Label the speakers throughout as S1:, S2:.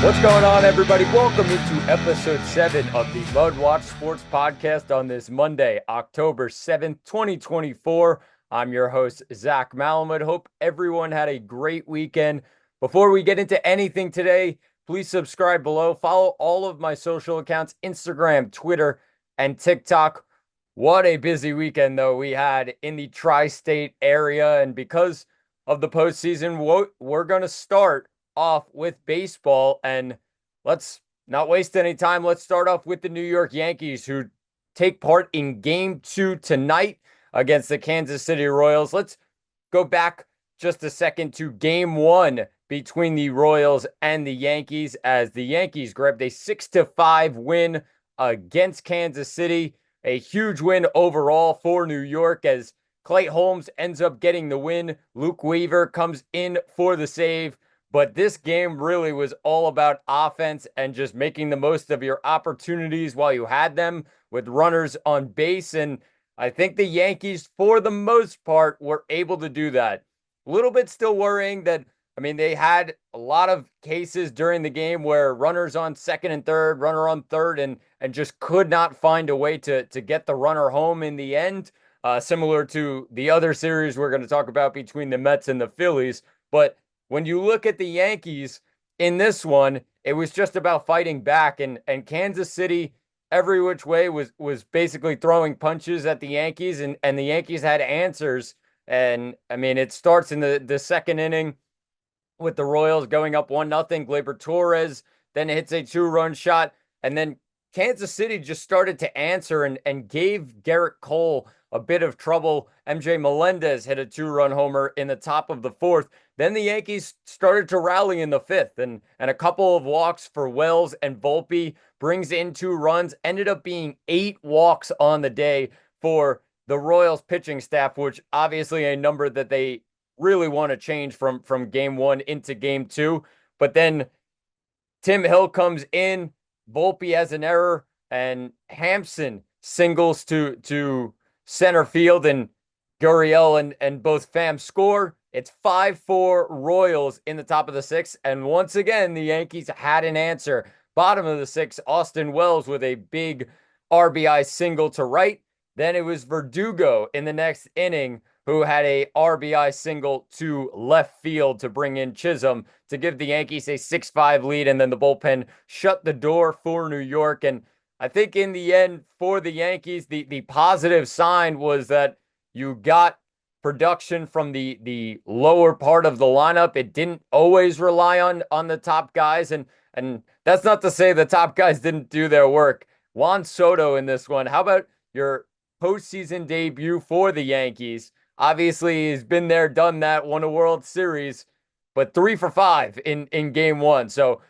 S1: What's going on, everybody? Welcome into episode 7 of the MudWatch Sports Podcast on this Monday, October 7th, 2024. I'm your host, Zach Malamud. Hope everyone had a great weekend. Before we get into anything today, please subscribe below. Follow all of my social accounts, Instagram, Twitter, and TikTok. What a busy weekend, though, we had in the tri-state area. And because of the postseason, we're going to start off with baseball, and let's not waste any time. Let's start off with the New York Yankees, who take part in Game 2 tonight against the Kansas City Royals. Let's go back just a second to Game 1 between the Royals and the Yankees, as the Yankees grabbed a 6-5 win against Kansas City. A huge win overall for New York, as Clay Holmes ends up getting the win. Luke Weaver comes in for the save. But this game really was all about offense and just making the most of your opportunities while you had them with runners on base. And I think the Yankees, for the most part, were able to do that. A little bit still worrying that, they had a lot of cases during the game where runners on second and third, runner on third, and just could not find a way to get the runner home in the end, similar to the other series we're going to talk about between the Mets and the Phillies. But when you look at the Yankees in this one, it was just about fighting back, and Kansas City, every which way, was basically throwing punches at the Yankees, and the Yankees had answers. And it starts in the second inning with the Royals going up 1-0. Gleyber Torres then hits a 2-run shot, and then Kansas City just started to answer and gave Garrett Cole a bit of trouble. MJ Melendez hit a 2-run homer in the top of the fourth. Then the Yankees started to rally in the fifth, and a couple of walks for Wells and Volpe brings in 2 runs. Ended up being 8 walks on the day for the Royals pitching staff, which obviously a number that they really want to change from Game 1 into Game 2. But then Tim Hill comes in, Volpe has an error, and Hampson singles to center field, and Gurriel and both Pham score. It's 5-4 Royals in the top of the 6th, and once again, the Yankees had an answer. Bottom of the 6th, Austin Wells with a big RBI single to right. Then it was Verdugo in the next inning who had a RBI single to left field to bring in Chisholm to give the Yankees a 6-5 lead, and then the bullpen shut the door for New York. And I think in the end, for the Yankees, the positive sign was that you got production from the lower part of the lineup. It didn't always rely on the top guys, and that's not to say the top guys didn't do their work. Juan Soto in this one. How about your postseason debut for the Yankees? Obviously, he's been there, done that, won a World Series, but 3 for 5 in Game 1. So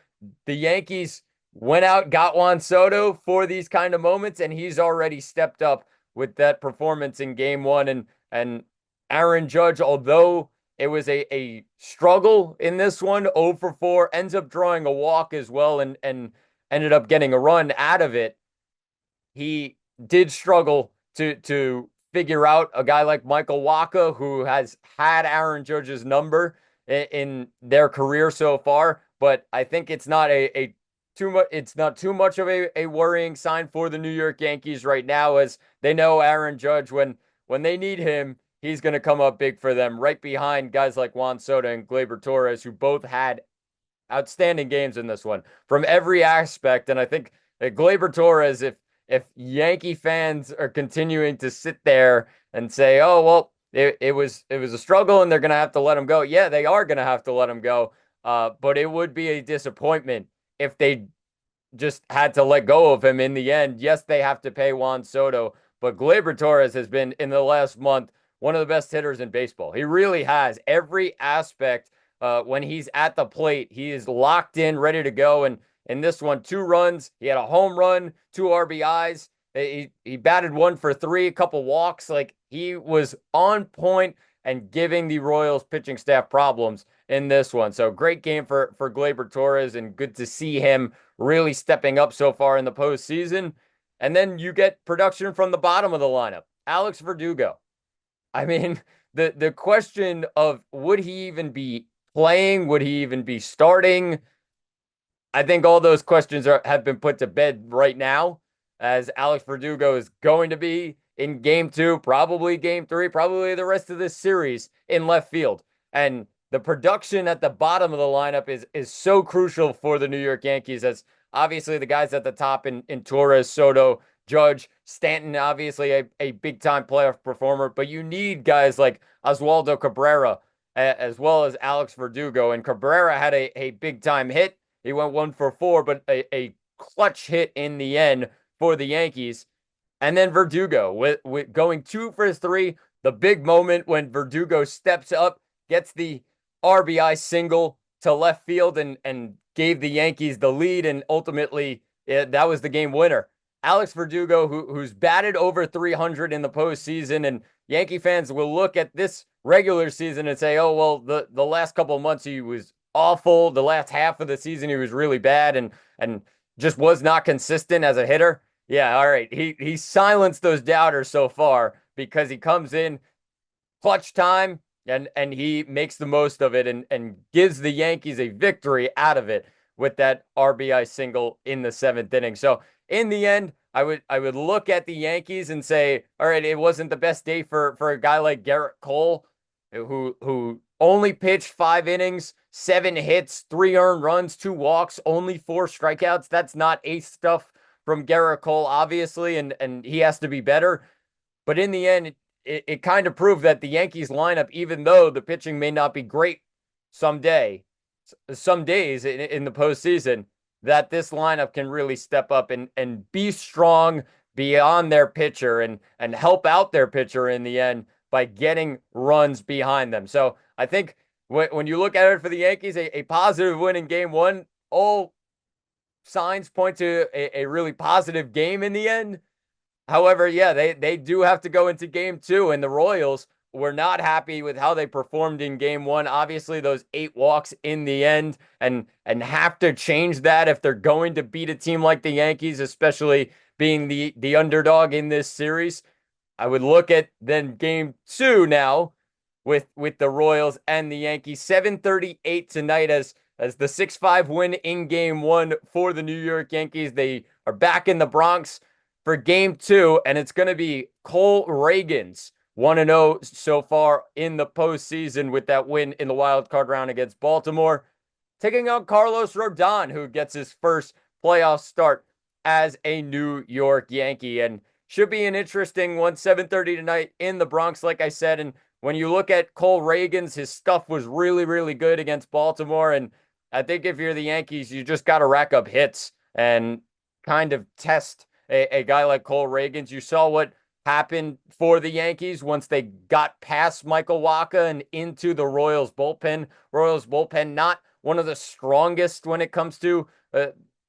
S1: the Yankees went out, got Juan Soto for these kind of moments, and he's already stepped up with that performance in Game 1. And Aaron Judge, although it was a struggle in this one, 0 for 4, ends up drawing a walk as well, and ended up getting a run out of it. He did struggle to figure out a guy like Michael Wacha, who has had Aaron Judge's number in their career so far. But I think it's not too much of a worrying sign for the New York Yankees right now, as they know Aaron Judge, when they need him, he's going to come up big for them, right behind guys like Juan Soto and Gleyber Torres, who both had outstanding games in this one from every aspect. And I think that Gleyber Torres, if Yankee fans are continuing to sit there and say, oh, well, it was a struggle and they're going to have to let him go. Yeah, they are going to have to let him go. But it would be a disappointment if they just had to let go of him in the end. Yes, they have to pay Juan Soto, but Gleyber Torres has been, in the last month, one of the best hitters in baseball. He really has. Every aspect, when he's at the plate, he is locked in, ready to go. And in this one, 2 runs. He had a home run, 2 RBIs. He batted 1 for 3, a couple walks. Like, he was on point and giving the Royals pitching staff problems in this one. So great game for Gleyber Torres, and good to see him really stepping up so far in the postseason. And then you get production from the bottom of the lineup. Alex Verdugo. The question of, would he even be playing? Would he even be starting? I think all those questions have been put to bed right now, as Alex Verdugo is going to be in game two, probably game three, probably the rest of this series in left field. And the production at the bottom of the lineup is so crucial for the New York Yankees, as obviously the guys at the top in Torres, Soto, Judge, Stanton, obviously a big time playoff performer, but you need guys like Oswaldo Cabrera as well as Alex Verdugo. And Cabrera had a big time hit. He went 1 for 4, but a clutch hit in the end for the Yankees. And then Verdugo with going 2 for 3, the big moment when Verdugo steps up, gets the RBI single to left field and gave the Yankees the lead. And ultimately, that was the game winner. Alex Verdugo, who's batted over 300 in the postseason, and Yankee fans will look at this regular season and say, oh, well, the last couple of months he was awful. The last half of the season he was really bad and just was not consistent as a hitter. Yeah, all right. He silenced those doubters so far because he comes in clutch time and he makes the most of it and gives the Yankees a victory out of it with that RBI single in the 7th inning. So in the end, I would look at the Yankees and say, all right, it wasn't the best day for a guy like Gerrit Cole, who only pitched 5 innings, 7 hits, 3 earned runs, 2 walks, only 4 strikeouts. That's not ace stuff from Gerrit Cole, obviously, and he has to be better. But in the end, it kind of proved that the Yankees lineup, even though the pitching may not be great some days in the postseason, that this lineup can really step up and be strong beyond their pitcher and help out their pitcher in the end by getting runs behind them. So I think when you look at it for the Yankees, a positive win in game one, all signs point to a really positive game in the end. However, yeah, they do have to go into game two, and the Royals were not happy with how they performed in game one. Obviously, those 8 walks in the end, and have to change that if they're going to beat a team like the Yankees, especially being the underdog in this series. I would look at then game two now with the Royals and the Yankees. 7:38 tonight as the 6-5 win in game one for the New York Yankees. They are back in the Bronx for game two, and it's going to be Cole Reagans 1-0 so far in the postseason with that win in the wild card round against Baltimore, taking on Carlos Rodon, who gets his first playoff start as a New York Yankee. And should be an interesting one, 7:30 tonight in the Bronx, like I said. And when you look at Cole Reagans, his stuff was really, really good against Baltimore. And I think if you're the Yankees, you just got to rack up hits and kind of test a guy like Cole Reagans. You saw what happened for the Yankees once they got past Michael Wacha and into the Royals bullpen. Royals bullpen, not one of the strongest when it comes to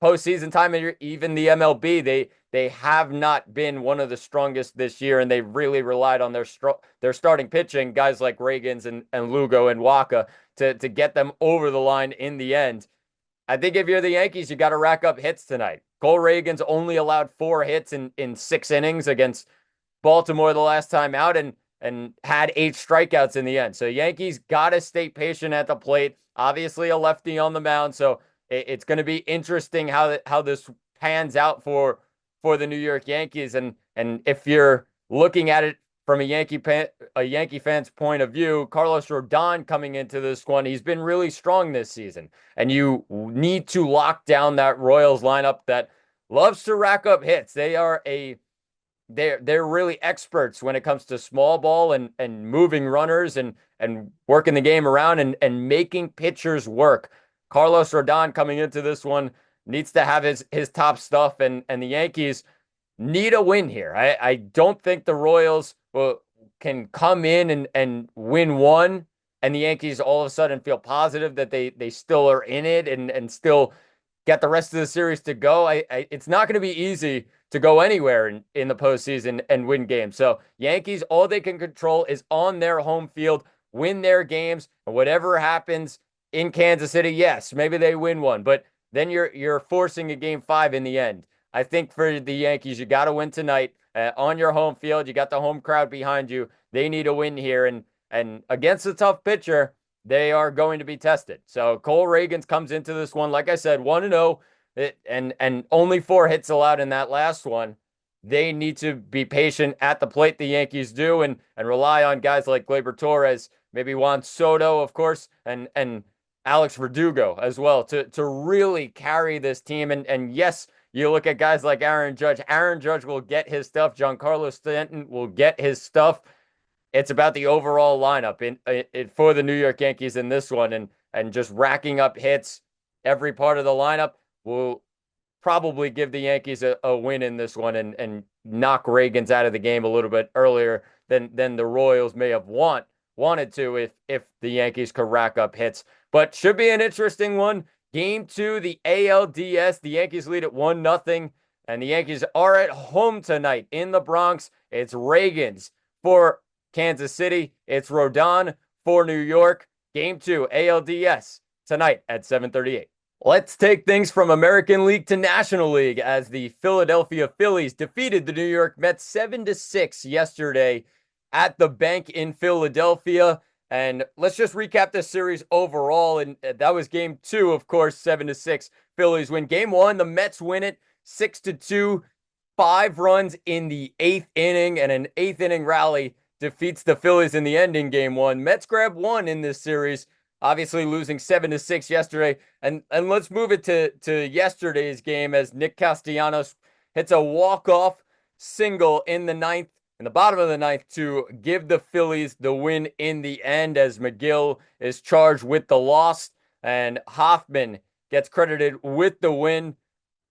S1: postseason time, even the MLB. They have not been one of the strongest this year, and they really relied on their starting pitching, guys like Reagans and Lugo and Wacha, to get them over the line in the end. I think if you're the Yankees, you got to rack up hits tonight. Cole Reagans only allowed 4 hits in 6 innings against Baltimore the last time out and had 8 strikeouts in the end. So Yankees got to stay patient at the plate. Obviously a lefty on the mound, so it's going to be interesting how this pans out for the New York Yankees. And if you're looking at it from a Yankee fan's point of view, Carlos Rodon coming into this one, he's been really strong this season. And you need to lock down that Royals lineup that loves to rack up hits. They're really experts when it comes to small ball and moving runners and working the game around and making pitchers work. Carlos Rodon coming into this one needs to have his top stuff, and the Yankees need a win here. I don't think the Royals can come in and win one, and the Yankees all of a sudden feel positive that they still are in it and still get the rest of the series to go. It's not going to be easy to go anywhere in the postseason and win games. So Yankees, all they can control is on their home field, win their games, and whatever happens in Kansas City, yes, maybe they win one, but then you're forcing a game 5 in the end. I think for the Yankees, you got to win tonight on your home field. You got the home crowd behind you. They need a win here, and against a tough pitcher, they are going to be tested. So Cole Reagans comes into this one, like I said, 1-0, and only 4 hits allowed in that last one. They need to be patient at the plate, the Yankees do, and rely on guys like Gleyber Torres, maybe Juan Soto, of course, and Alex Verdugo as well to really carry this team. And yes, you look at guys like Aaron Judge. Aaron Judge will get his stuff. Giancarlo Stanton will get his stuff. It's about the overall lineup for the New York Yankees in this one, and just racking up hits every part of the lineup will probably give the Yankees a win in this one, and knock Reagans out of the game a little bit earlier than the Royals may have wanted to if the Yankees could rack up hits. But should be an interesting one. Game 2, the ALDS. The Yankees lead at 1-0, and the Yankees are at home tonight in the Bronx. It's Reagans for Kansas City. It's Rodon for New York. Game 2, ALDS, tonight at 7:38. Let's take things from American League to National League as the Philadelphia Phillies defeated the New York Mets 7-6 yesterday at the Bank in Philadelphia. And let's just recap this series overall. And that was game 2, of course, 7-6. Phillies win. Game 1, the Mets win it 6-2. 5 runs in the 8th inning, and an 8th inning rally defeats the Phillies in the end in game 1. Mets grab 1 in this series, obviously losing 7-6 yesterday. And let's move it to yesterday's game as Nick Castellanos hits a walk-off single in the 9th, in the bottom of the 9th, to give the Phillies the win in the end, as McGill is charged with the loss and Hoffman gets credited with the win.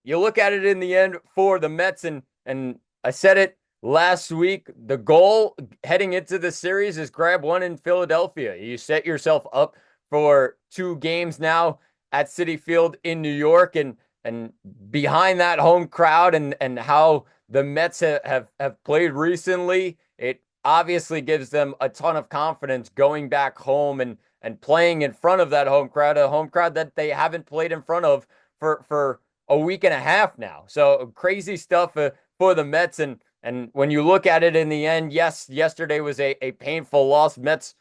S1: You look at it in the end for the Mets, and I said it last week, the goal heading into the series is grab 1 in Philadelphia. You set yourself up for 2 games now at Citi Field in New York, and behind that home crowd and how the Mets have played recently, it obviously gives them a ton of confidence going back home and playing in front of that home crowd, a home crowd that they haven't played in front of for a week and a half now. So crazy stuff for the Mets. And when you look at it in the end, yes, yesterday was a painful loss. Mets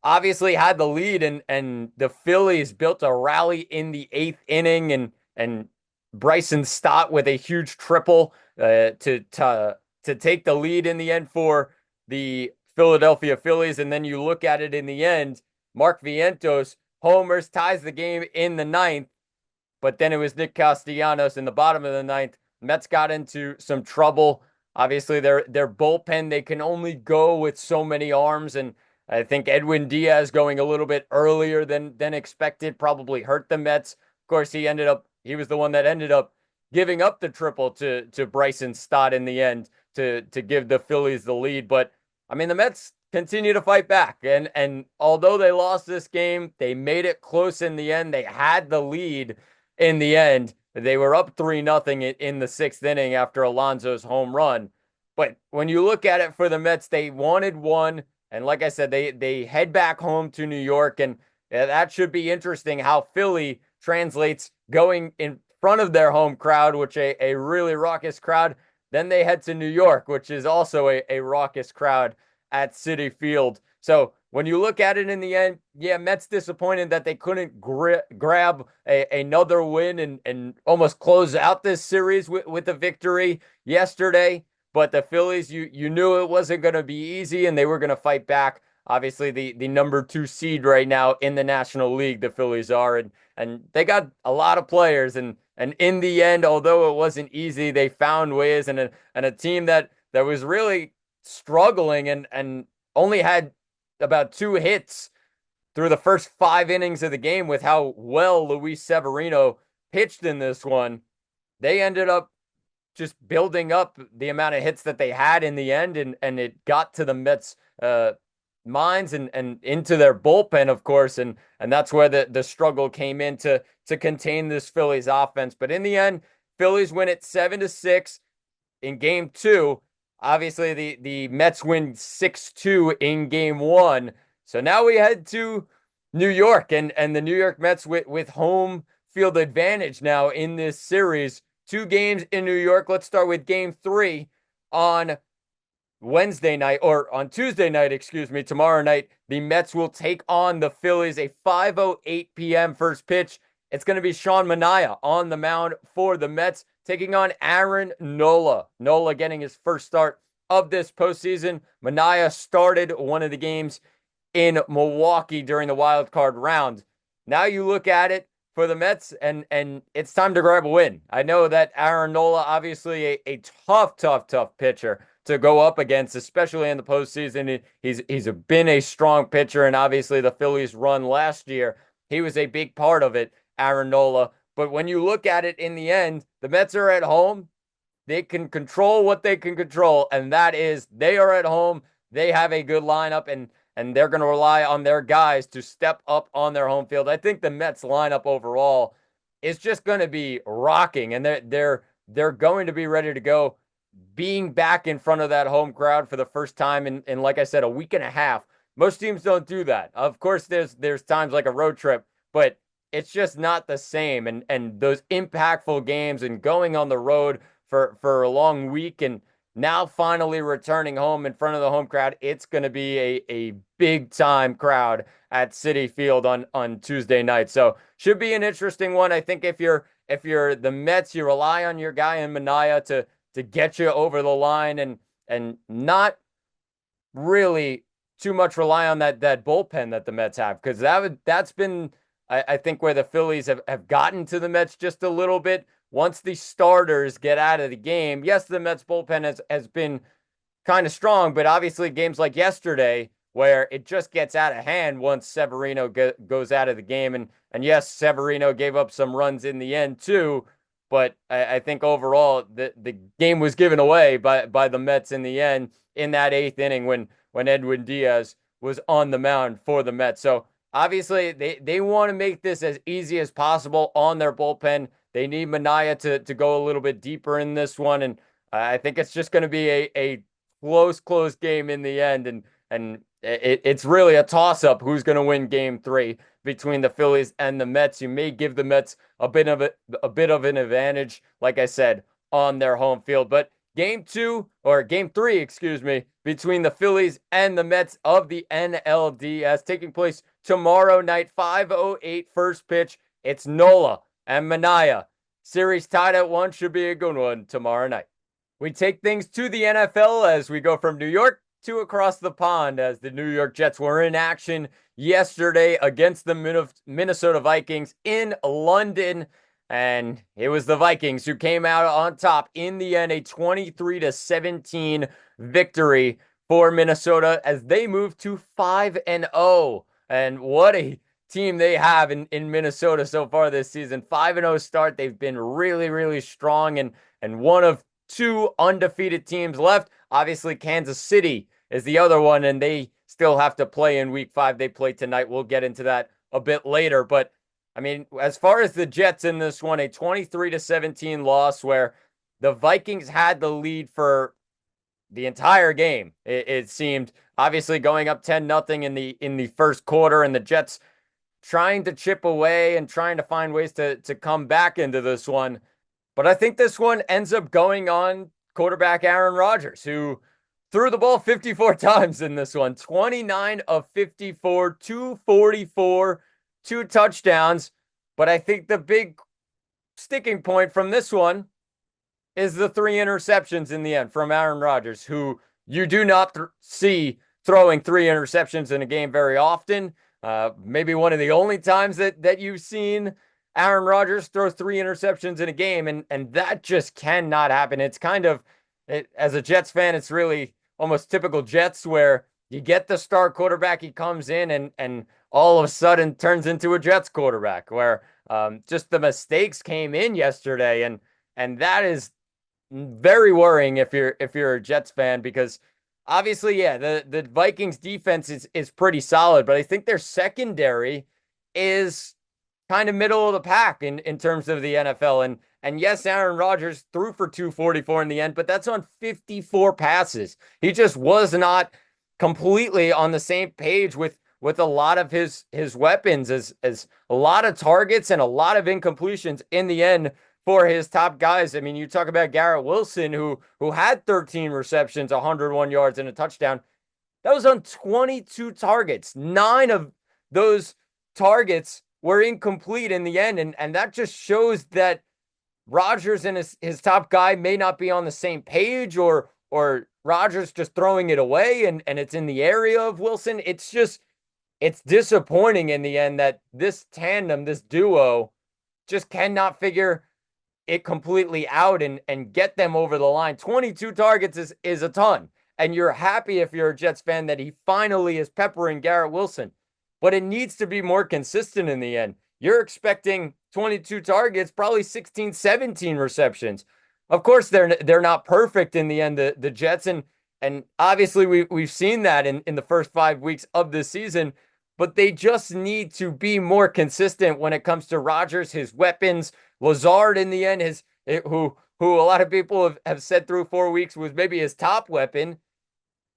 S1: obviously had the lead, and the Phillies built a rally in the 8th inning, and Bryson Stott with a huge triple to take the lead in the end for the Philadelphia Phillies. And then you look at it in the end, Mark Vientos homers, ties the game in the 9th, but then it was Nick Castellanos in the bottom of the 9th. Mets got into some trouble. Obviously, their bullpen, they can only go with so many arms, and I think Edwin Diaz going a little bit earlier than expected probably hurt the Mets. Of course, he was the one that ended up giving up the triple to Bryson Stott in the end to give the Phillies the lead. But I mean, the Mets continue to fight back, and although they lost this game, they made it close in the end. They had the lead in the end. They were up 3-0 in the 6th inning after Alonso's home run. But when you look at it for the Mets, they wanted 1. And like I said, they head back home to New York. And that should be interesting how Philly translates going in front of their home crowd, which a really raucous crowd. Then they head to New York, which is also a raucous crowd at Citi Field. So when you look at it in the end, yeah, Mets disappointed that they couldn't grab another win and almost close out this series with a victory yesterday. But the Phillies, you knew it wasn't going to be easy, and they were going to fight back. Obviously, the number 2 seed right now in the National League, the Phillies are, and they got a lot of players. And in the end, although it wasn't easy, they found ways, and a team that was really struggling and only had about 2 hits through the first 5 innings of the game with how well Luis Severino pitched in this one. They ended up just building up the amount of hits that they had in the end, and it got to the Mets' minds and into their bullpen, of course, and that's where the struggle came in to contain this Phillies offense. But in the end, Phillies win it 7-6 in game 2. Obviously, the Mets win 6-2 in game 1. So now we head to New York, and the New York Mets with home field advantage now in this series. 2 games in New York. Let's start with game 3 on Wednesday night, or on Tuesday night, excuse me, tomorrow night, the Mets will take on the Phillies, a 5:08 p.m. first pitch. It's going to be Sean Manaea on the mound for the Mets, taking on Aaron Nola. Nola getting his first start of this postseason. Manaea started one of the games in Milwaukee during the wild card round. Now you look at it for the Mets, and it's time to grab a win. I know that Aaron Nola, obviously a tough pitcher to go up against, especially in the postseason. He's been a strong pitcher, and obviously the Phillies run last year, he was a big part of it, Aaron Nola. But when you look at it in the end, the Mets are at home. They can control what they can control, and that is they are at home. They have a good lineup, and they're going to rely on their guys to step up on their home field. I think the Mets lineup overall is just going to be rocking, and they're going to be ready to go. Being back in front of that home crowd for the first time in like I said, a week and a half. Most teams don't do that. Of course, there's times like a road trip, but it's just not the same. And those impactful games and going on the road for a long week and now finally returning home in front of the home crowd, it's going to be a big time crowd at Citi Field on Tuesday night. So should be an interesting one. I think if you're the Mets, you rely on your guy in Manaea to get you over the line and not really too much rely on that bullpen that the Mets have, because that's been I think where the Phillies have gotten to the Mets just a little bit. Once the starters get out of the game, yes, the Mets bullpen has been kind of strong, but obviously games like yesterday where it just gets out of hand once Severino goes out of the game. And yes, Severino gave up some runs in the end too, but I think overall the game was given away by the Mets in the end in that eighth inning when Edwin Diaz was on the mound for the Mets. So obviously they want to make this as easy as possible on their bullpen. They need Manaea to go a little bit deeper in this one, and I think it's just going to be a close game in the end, and it's really a toss-up who's going to win Game 3 between the Phillies and the Mets. You may give the Mets a bit of an advantage, like I said, on their home field, but Game 3, excuse me, between the Phillies and the Mets of the NLDS taking place tomorrow night, 5:08 first pitch. It's Nola and Manaea. Series tied at 1, should be a good one tomorrow night. We take things to the NFL as we go from New York to across the pond, as the New York Jets were in action yesterday against the Minnesota Vikings in London. And it was the Vikings who came out on top in the end, a 23-17 victory for Minnesota as they move to 5-0. And what a team they have in Minnesota so far this season. 5-0 start. They've been really strong and one of two undefeated teams left. Obviously, Kansas City is the other one, and they still have to play in week 5. They play tonight. We'll get into that a bit later. But I mean, as far as the Jets in this one, a 23-17 loss where the Vikings had the lead for the entire game. It seemed, obviously going up 10-0 in the first quarter, and the Jets trying to chip away and trying to find ways to come back into this one. But I think this one ends up going on quarterback Aaron Rodgers, who threw the ball 54 times in this one. 29 of 54, 244, 2 touchdowns. But I think the big sticking point from this one is the 3 interceptions in the end from Aaron Rodgers, who you do not see throwing 3 interceptions in a game very often. Maybe one of the only times that you've seen Aaron Rodgers throw 3 interceptions in a game, and that just cannot happen. It's kind of, as a Jets fan, it's really almost typical Jets, where you get the star quarterback, he comes in and all of a sudden turns into a Jets quarterback, where just the mistakes came in yesterday, and that is very worrying if you're a Jets fan, because obviously, yeah, the Vikings defense is pretty solid, but I think their secondary is kind of middle of the pack in terms of the NFL. And yes, Aaron Rodgers threw for 244 in the end, but that's on 54 passes. He just was not completely on the same page with a lot of his weapons, as a lot of targets and a lot of incompletions in the end for his top guys. I mean, you talk about Garrett Wilson, who had 13 receptions, 101 yards, and a touchdown. That was on 22 targets. 9 of those targets were incomplete in the end. And that just shows that Rodgers and his top guy may not be on the same page, or Rodgers just throwing it away and it's in the area of Wilson. It's disappointing in the end that this tandem, this duo, just cannot figure it completely out and get them over the line. 22 targets is a ton. And you're happy if you're a Jets fan that he finally is peppering Garrett Wilson. But it needs to be more consistent in the end. You're expecting 22 targets, probably 16, 17 receptions. Of course, they're not perfect in the end, the Jets. And obviously we've seen that in the first 5 weeks of this season. But they just need to be more consistent when it comes to Rodgers, his weapons. Lazard in the end, who a lot of people have said through 4 weeks was maybe his top weapon,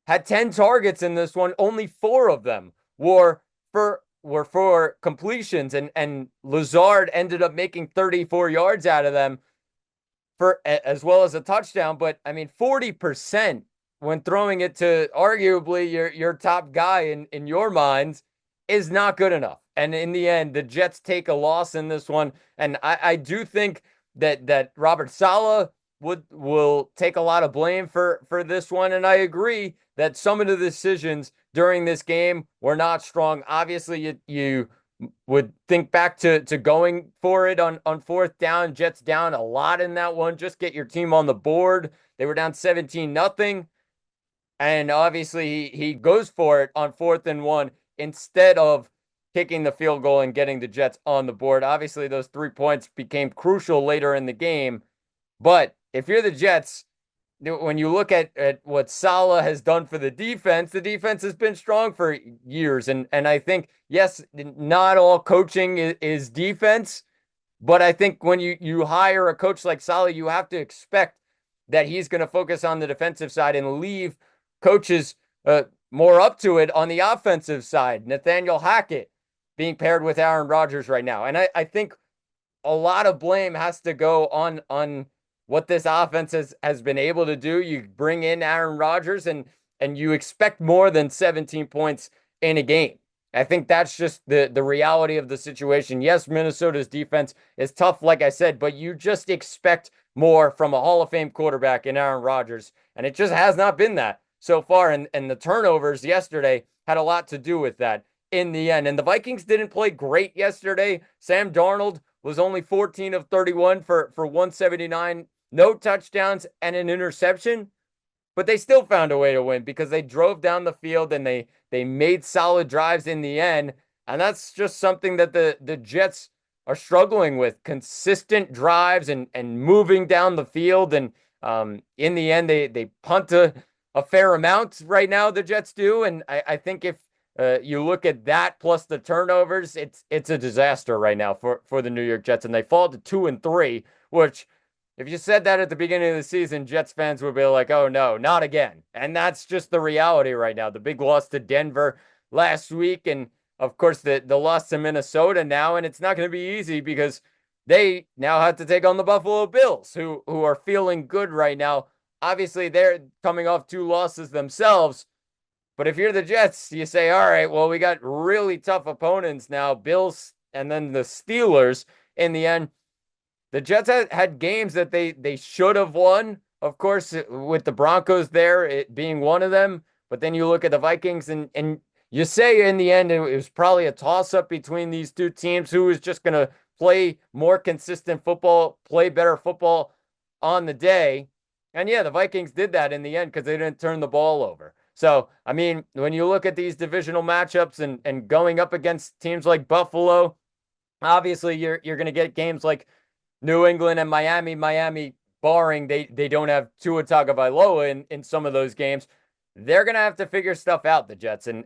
S1: had 10 targets in this one. Only 4 of them were for completions, and Lazard ended up making 34 yards out of them for as well as a touchdown. But I mean, 40% when throwing it to arguably your top guy in your minds is not good enough. And in the end, the Jets take a loss in this one. And I do think that Robert Saleh will take a lot of blame for this one. And I agree that some of the decisions during this game were not strong. Obviously, you would think back to going for it on 4th down. Jets down a lot in that one. Just get your team on the board. They were down 17-0. And obviously, he goes for it on 4th and 1 instead of kicking the field goal and getting the Jets on the board. Obviously, those 3 points became crucial later in the game. But if you're the Jets, when you look at what Saleh has done for the defense has been strong for years. And I think, yes, not all coaching is defense, but I think when you hire a coach like Saleh, you have to expect that he's going to focus on the defensive side and leave coaches more up to it on the offensive side. Nathaniel Hackett being paired with Aaron Rodgers right now. And I think a lot of blame has to go on what this offense has been able to do. You bring in Aaron Rodgers and you expect more than 17 points in a game. I think that's just the reality of the situation. Yes, Minnesota's defense is tough, like I said, but you just expect more from a Hall of Fame quarterback in Aaron Rodgers. And it just has not been that so far. And the turnovers yesterday had a lot to do with that in the end. And the Vikings didn't play great yesterday. Sam Darnold was only 14 of 31 for 179, no touchdowns and an interception, but they still found a way to win because they drove down the field and they made solid drives in the end. And that's just something that the Jets are struggling with, consistent drives and moving down the field. And in the end, they punt a fair amount right now, the Jets do. And I think if you look at that plus the turnovers, it's a disaster right now for the New York Jets. And they fall to 2-3, which, if you said that at the beginning of the season, Jets fans would be like, oh no, not again. And that's just the reality right now. The big loss to Denver last week, and of course the loss to Minnesota now. And it's not going to be easy because they now have to take on the Buffalo Bills, who are feeling good right now. Obviously, they're coming off 2 losses themselves. But if you're the Jets, you say, all right, well, we got really tough opponents now, Bills and then the Steelers in the end. The Jets had games that they should have won, of course, with the Broncos there, it being one of them. But then you look at the Vikings and you say in the end, it was probably a toss-up between these two teams, who is just going to play more consistent football, play better football on the day. And yeah, the Vikings did that in the end because they didn't turn the ball over. So, I mean, when you look at these divisional matchups and going up against teams like Buffalo, obviously you're going to get games like New England and Miami barring they don't have Tua Tagovailoa in some of those games. They're going to have to figure stuff out, the Jets, and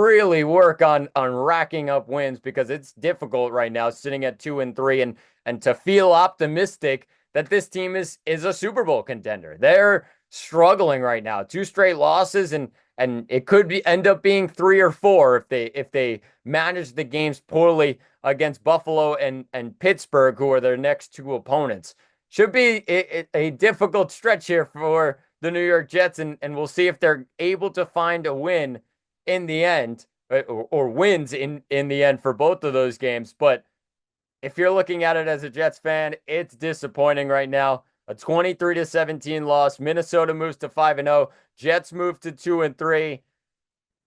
S1: really work on racking up wins, because it's difficult right now sitting at 2-3 and to feel optimistic that this team is a Super Bowl contender. They're struggling right now. 2 straight losses, and and it could end up being 3 or 4 if they manage the games poorly against Buffalo and Pittsburgh, who are their next two opponents. Should be a difficult stretch here for the New York Jets, and we'll see if they're able to find a win in the end, or wins in the end for both of those games. But if you're looking at it as a Jets fan, it's disappointing right now. A 23-17 loss. Minnesota moves to 5-0. Jets move to 2-3.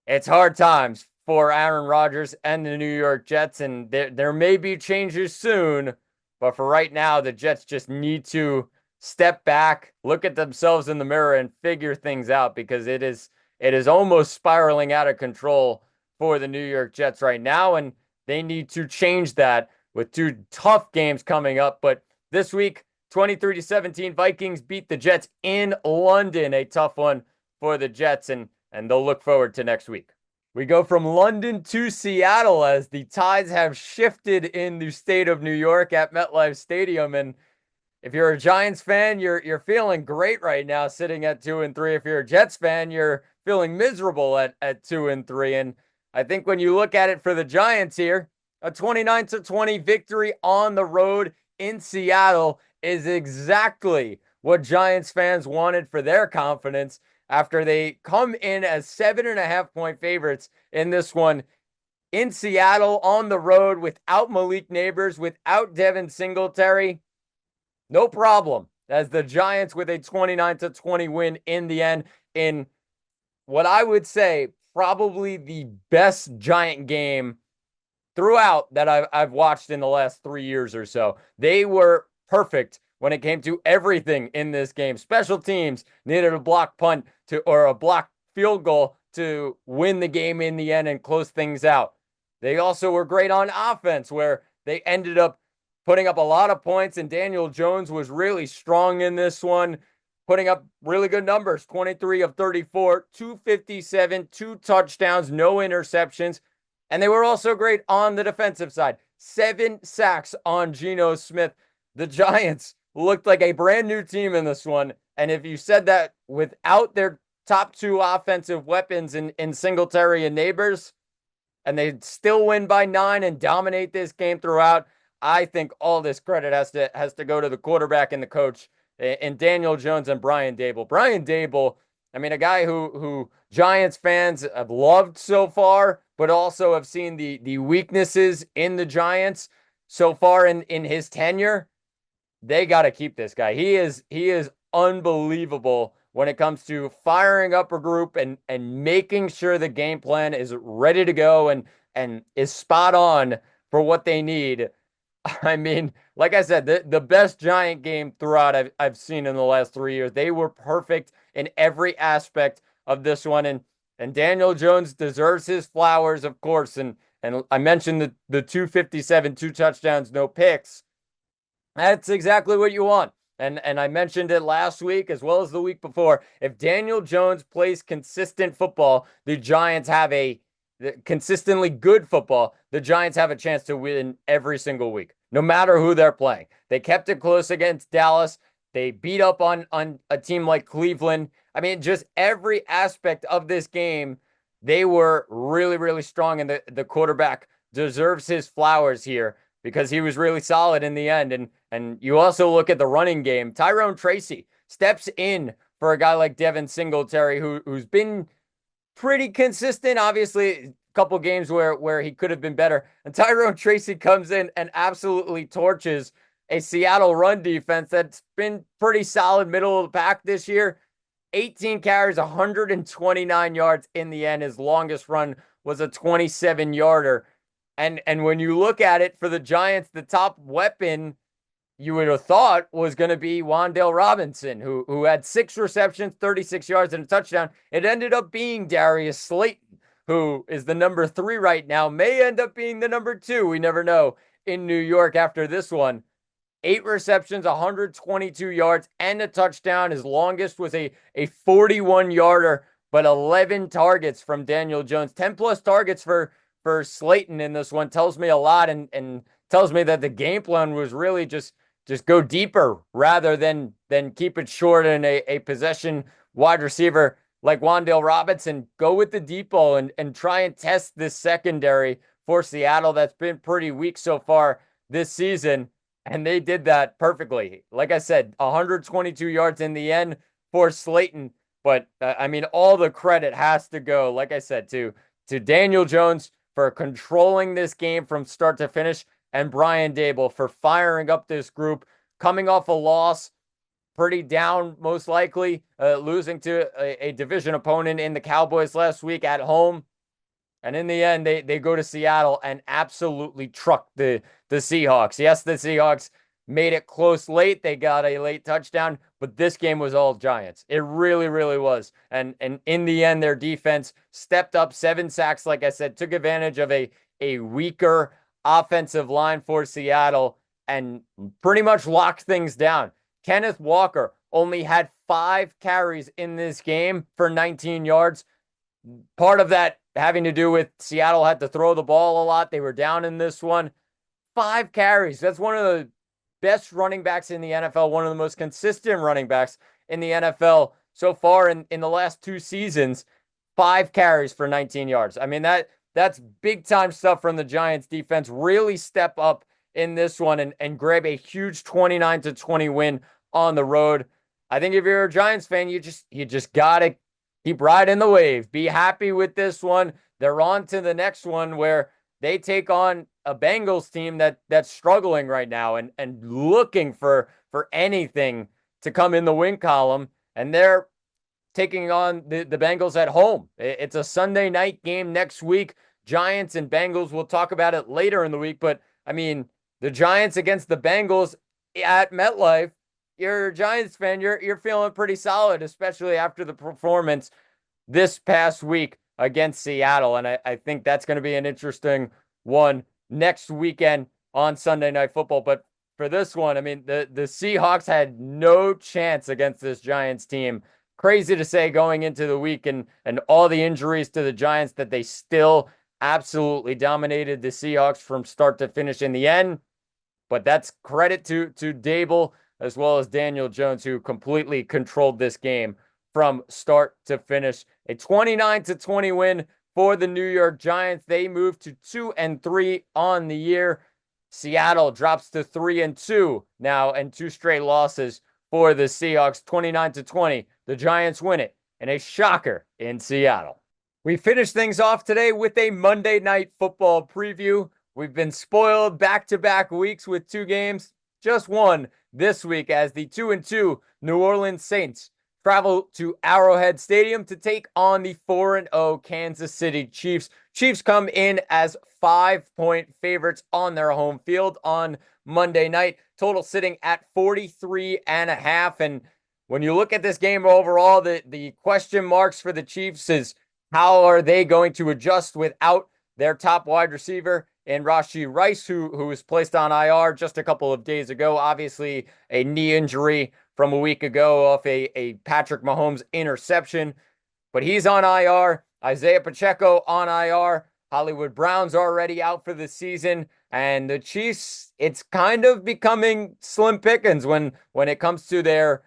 S1: It's hard times for Aaron Rodgers and the New York Jets, and there may be changes soon, but for right now, the Jets just need to step back, look at themselves in the mirror, and figure things out, because it is almost spiraling out of control for the New York Jets right now, and they need to change that with 2 tough games coming up. But this week, 23-17, Vikings beat the Jets in London, a tough one for the Jets, and they'll look forward to next week. We go from London to Seattle as the tides have shifted in the state of New York at MetLife Stadium. And if you're a Giants fan, you're feeling great right now, sitting at 2-3. If you're a Jets fan, you're feeling miserable at 2-3. And I think when you look at it for the Giants here, a 29-20 victory on the road in Seattle is exactly what Giants fans wanted for their confidence after they come in as 7.5-point favorites in this one in Seattle on the road without Malik Neighbors, without Devin Singletary. No problem, as the Giants with a 29-20 win in the end in what I would say probably the best Giant game throughout that I've watched in the last 3 years or so. They were perfect when it came to everything in this game. Special teams needed a block punt or a block field goal to win the game in the end and close things out. They also were great on offense, where they ended up putting up a lot of points, and Daniel Jones was really strong in this one, putting up really good numbers, 23 of 34, 257, 2 touchdowns, no interceptions. And they were also great on the defensive side. 7 sacks on Geno Smith. The Giants looked like a brand new team in this one. And if you said that without their top 2 offensive weapons in Singletary and Neighbors, and they still win by 9 and dominate this game throughout, I think all this credit has to go to the quarterback and the coach, and Daniel Jones and Brian Daboll. Brian Daboll, I mean, a guy who Giants fans have loved so far, but also have seen the weaknesses in the Giants so far in his tenure. They got to keep this guy. He is unbelievable when it comes to firing up a group and making sure the game plan is ready to go and is spot on for what they need. I mean, like I said, the best Giant game throughout I've seen in the last 3 years. They were perfect in every aspect of this one, and Daniel Jones deserves his flowers, of course. And I mentioned the 257, 2 touchdowns, no picks. That's exactly what you want. And I mentioned it last week as well as the week before. If Daniel Jones plays consistent football, the Giants have consistently good football, the Giants have a chance to win every single week, no matter who they're playing. They kept it close against Dallas. They beat up on a team like Cleveland. I mean, just every aspect of this game, they were really, really strong, and the quarterback deserves his flowers here because he was really solid in the end. And you also look at the running game. Tyrone Tracy steps in for a guy like Devin Singletary, who's been pretty consistent. Obviously, a couple games where he could have been better. And Tyrone Tracy comes in and absolutely torches a Seattle run defense that's been pretty solid, middle of the pack this year. 18 carries, 129 yards in the end. His longest run was a 27-yarder. And when you look at it for the Giants, the top weapon you would have thought was going to be Wan'Dale Robinson, who had 6 receptions, 36 yards, and a touchdown. It ended up being Darius Slayton, who is the number 3 right now, may end up being the number 2. We never know in New York after this one. 8 receptions, 122 yards, and a touchdown. His longest was a 41-yarder, but 11 targets from Daniel Jones. 10-plus targets for Slayton in this one tells me a lot, and tells me that the game plan was really just go deeper rather than keep it short in a possession wide receiver like Wan'Dale Robinson, go with the deep ball and try and test this secondary for Seattle that's been pretty weak so far this season. And they did that perfectly. Like I said, 122 yards in the end for Slayton. But I mean, all the credit has to go, like I said, to Daniel Jones for controlling this game from start to finish, and Brian Daboll for firing up this group, coming off a loss, pretty down, most likely, losing to a division opponent in the Cowboys last week at home. And in the end, they go to Seattle and absolutely truck the Seahawks. Yes, the Seahawks made it close late. They got a late touchdown, but this game was all Giants. It really, really was. And in the end, their defense stepped up, 7 sacks, like I said, took advantage of a weaker offensive line for Seattle and pretty much locked things down. Kenneth Walker only had 5 carries in this game for 19 yards. Part of that having to do with Seattle had to throw the ball a lot. They were down in this one. 5 carries. That's one of the best running backs in the NFL, one of the most consistent running backs in the NFL so far in the last 2 seasons. 5 carries for 19 yards. I mean, that's big time stuff from the Giants defense. Really step up in this one and grab a huge 29-20 win on the road. I think if you're a Giants fan, you just gotta keep riding the wave. Be happy with this one. They're on to the next one where they take on a Bengals team that's struggling right now and looking for anything to come in the win column. And they're taking on the Bengals at home. It's a Sunday night game next week. Giants and Bengals, we'll talk about it later in the week. But, I mean, the Giants against the Bengals at MetLife, you're a Giants fan, you're feeling pretty solid, especially after the performance this past week against Seattle. And I think that's going to be an interesting one next weekend on Sunday Night Football. But for this one, I mean, the Seahawks had no chance against this Giants team. Crazy to say going into the week and all the injuries to the Giants that they still absolutely dominated the Seahawks from start to finish in the end. But that's credit to Daboll as well as Daniel Jones, who completely controlled this game from start to finish. A 29-20 win for the New York Giants. They move to 2-3 on the year. Seattle drops to 3-2 now, and 2 straight losses for the Seahawks. 29-20. The Giants win it in a shocker in Seattle. We finish things off today with a Monday Night Football preview. We've been spoiled back-to-back weeks with 2 games. Just one this week as the 2-2 New Orleans Saints travel to Arrowhead Stadium to take on the 4-0 Kansas City Chiefs. Chiefs come in as 5-point favorites on their home field on Monday night. Total sitting at 43.5. And when you look at this game overall, the question marks for the Chiefs is how are they going to adjust without their top wide receiver and Rashee Rice, who was placed on IR just a couple of days ago. Obviously, a knee injury from a week ago off a Patrick Mahomes interception. But he's on IR. Isaiah Pacheco on IR. Hollywood Brown's already out for the season. And the Chiefs, it's kind of becoming slim pickings when it comes to their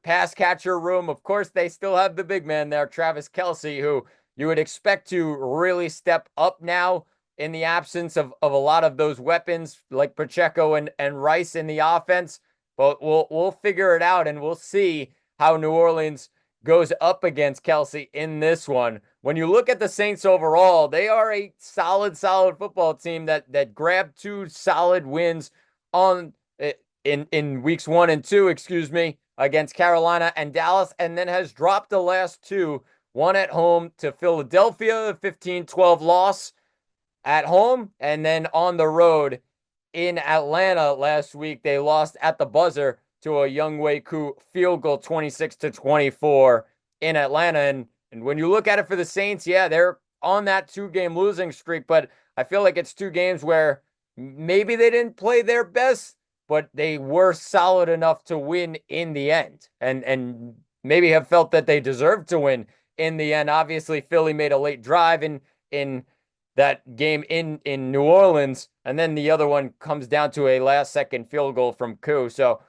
S1: pass catcher room. Of course, they still have the big man there, Travis Kelce, who you would expect to really step up now in the absence of a lot of those weapons like Pacheco and Rice in the offense. But we'll figure it out, and we'll see how New Orleans goes up against Kelce in this one. When you look at the Saints overall, they are a solid football team that grabbed 2 solid wins in weeks 1 and 2, against Carolina and Dallas, and then has dropped the last 2. One at home to Philadelphia, a 15-12 loss at home, and then on the road in Atlanta last week, they lost at the buzzer to a Younghoe Koo field goal, 26-24 in Atlanta. And when you look at it for the Saints, yeah, they're on that 2-game losing streak, but I feel like it's 2 games where maybe they didn't play their best, but they were solid enough to win in the end, and maybe have felt that they deserved to win in the end. Obviously, Philly made a late drive in that game in New Orleans, and then the other one comes down to a last-second field goal from Koo. So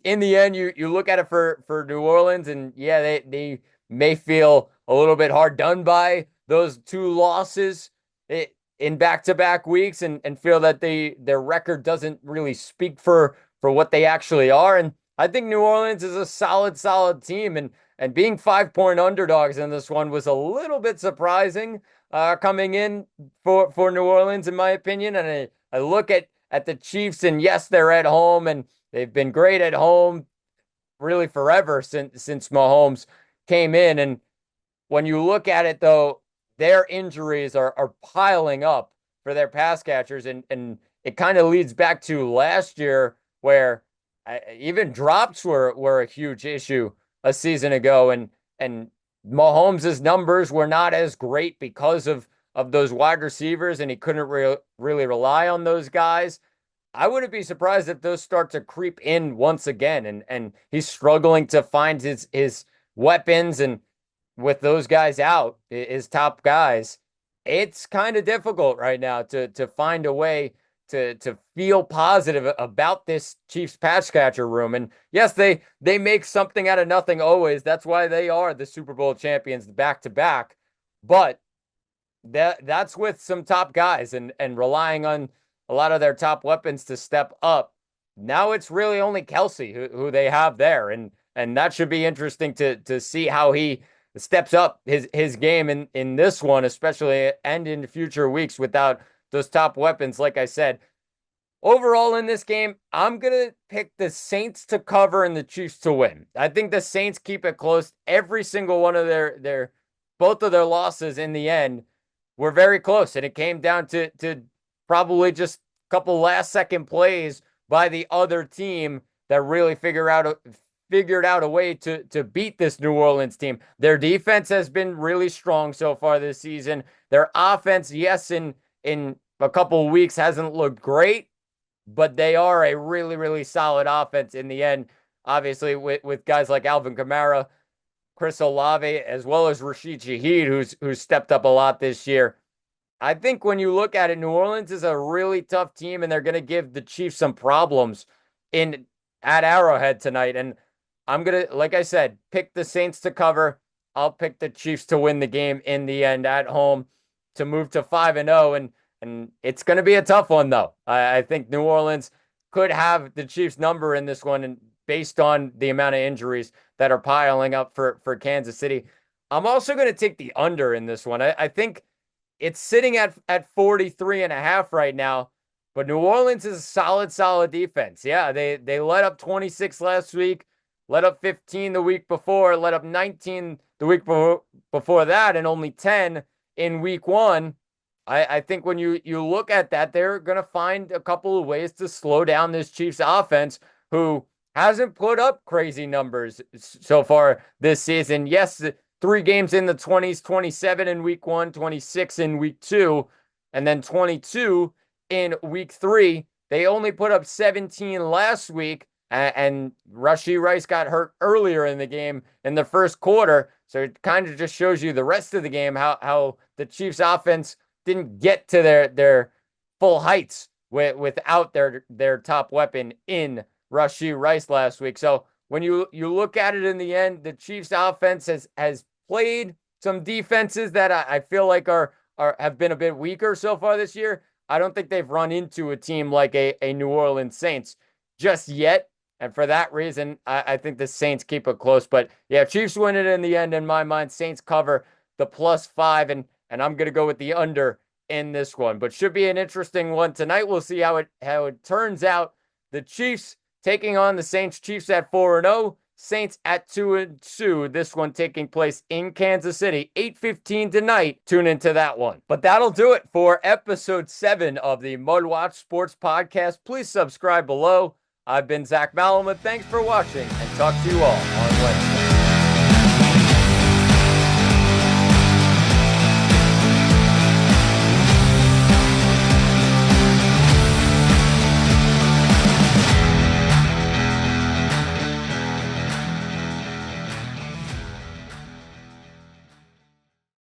S1: in the end, you look at it for New Orleans, and yeah, they may feel a little bit hard done by those two losses in back-to-back weeks and feel that their record doesn't really speak for what they actually are. And I think New Orleans is a solid team, and being 5-point underdogs in this one was a little bit surprising coming in for New Orleans, in my opinion. And I look at the Chiefs, and yes, they're at home, and they've been great at home really forever since Mahomes came in. And when you look at it, though, their injuries are piling up for their pass catchers, and it kind of leads back to last year where even drops were a huge issue a season ago, and Mahomes' numbers were not as great because of those wide receivers, and he couldn't really rely on those guys. I wouldn't be surprised if those start to creep in once again, and he's struggling to find his weapons, and with those guys out, his top guys, it's kind of difficult right now to find a way to feel positive about this Chiefs pass catcher room. And yes, they make something out of nothing always. That's why they are the Super Bowl champions back to back. But that's with some top guys and relying on a lot of their top weapons to step up. Now it's really only Kelsey who they have there, and that should be interesting to see how he steps up his game in this one, especially, and in future weeks without those top weapons. Like I said, overall in this game, I'm going to pick the Saints to cover and the Chiefs to win. I think the Saints keep it close. Every single one of both of their losses in the end were very close, and it came down to probably just a couple last second plays by the other team that really figured out a way to beat this New Orleans team. Their defense has been really strong so far this season. Their offense, yes, in a couple of weeks hasn't looked great, but they are a really solid offense in the end. Obviously, with guys like Alvin Kamara, Chris Olave, as well as Rashid Shaheed, who's stepped up a lot this year. I think when you look at it, New Orleans is a really tough team, and they're going to give the Chiefs some problems at Arrowhead tonight. And I'm going to, like I said, pick the Saints to cover. I'll pick the Chiefs to win the game in the end at home to move to 5-0. And it's going to be a tough one, though. I think New Orleans could have the Chiefs' number in this one, and based on the amount of injuries that are piling up for Kansas City. I'm also going to take the under in this one. I think it's sitting at 43.5 right now, but New Orleans is a solid defense. Yeah, they let up 26 last week, let up 15 the week before, let up 19 the week before that, and only 10 in week one. I think when you look at that, they're going to find a couple of ways to slow down this Chiefs offense, who hasn't put up crazy numbers so far this season. Yes, 3 games in the 20s, 27 in week 1, 26 in week 2, and then 22 in week 3. They only put up 17 last week, and Rashee Rice got hurt earlier in the game in the first quarter. So it kind of just shows you the rest of the game, how the Chiefs offense didn't get to their full heights without their top weapon in Rashee Rice last week. So when you look at it in the end, the Chiefs offense has played some defenses that I feel like have been a bit weaker so far this year. I don't think they've run into a team like a New Orleans Saints just yet. And for that reason, I think the Saints keep it close. But yeah, Chiefs win it in the end in my mind. Saints cover the +5, and I'm going to go with the under in this one. But should be an interesting one tonight. We'll see how it turns out. The Chiefs taking on the Saints. Chiefs at 4-0. Saints at 2-2. This one taking place in Kansas City, 8:15 tonight. Tune into that one. But that'll do it for episode 7 of the MudWatch Sports Podcast. Please subscribe below. I've been Zach Malamud. Thanks for watching, and talk to you all on Wednesday.